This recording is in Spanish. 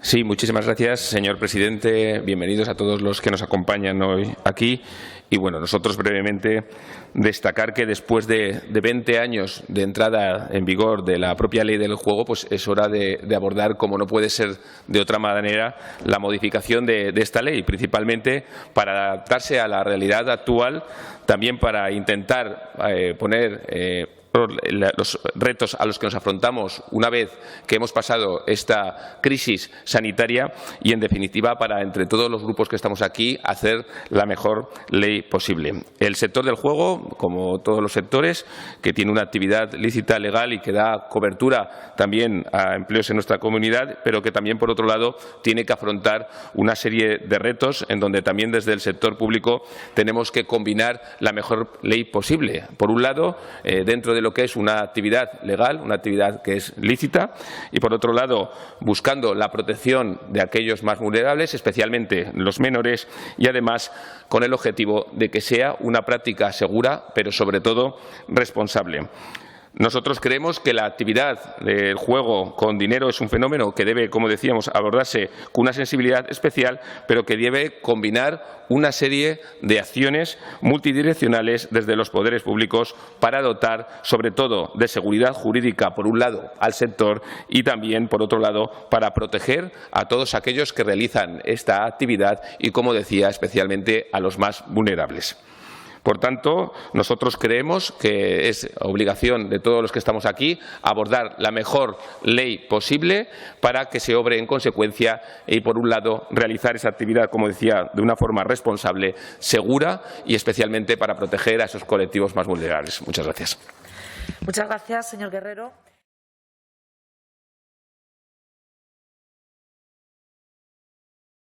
Sí, muchísimas gracias, señor presidente. Bienvenidos a todos los que nos acompañan hoy aquí. Y bueno, nosotros brevemente destacar que después de 20 años de entrada en vigor de la propia ley del juego, pues es hora de abordar, como no puede ser de otra manera, la modificación de esta ley, principalmente para adaptarse a la realidad actual, también para intentar poner los retos a los que nos afrontamos una vez que hemos pasado esta crisis sanitaria y, en definitiva, para, entre todos los grupos que estamos aquí, hacer la mejor ley posible. El sector del juego, como todos los sectores, que tiene una actividad lícita, legal y que da cobertura también a empleos en nuestra comunidad, pero que también, por otro lado, tiene que afrontar una serie de retos en donde también desde el sector público tenemos que combinar la mejor ley posible. Por un lado, dentro de lo que es una actividad legal, una actividad que es lícita, y por otro lado buscando la protección de aquellos más vulnerables, especialmente los menores, y además con el objetivo de que sea una práctica segura, pero sobre todo responsable. Nosotros creemos que la actividad del juego con dinero es un fenómeno que debe, como decíamos, abordarse con una sensibilidad especial, pero que debe combinar una serie de acciones multidireccionales desde los poderes públicos para dotar, sobre todo, de seguridad jurídica, por un lado, al sector y también, por otro lado, para proteger a todos aquellos que realizan esta actividad y, como decía, especialmente a los más vulnerables. Por tanto, nosotros creemos que es obligación de todos los que estamos aquí abordar la mejor ley posible para que se obre en consecuencia y, por un lado, realizar esa actividad, como decía, de una forma responsable, segura y especialmente para proteger a esos colectivos más vulnerables. Muchas gracias. Muchas gracias, señor Guerrero.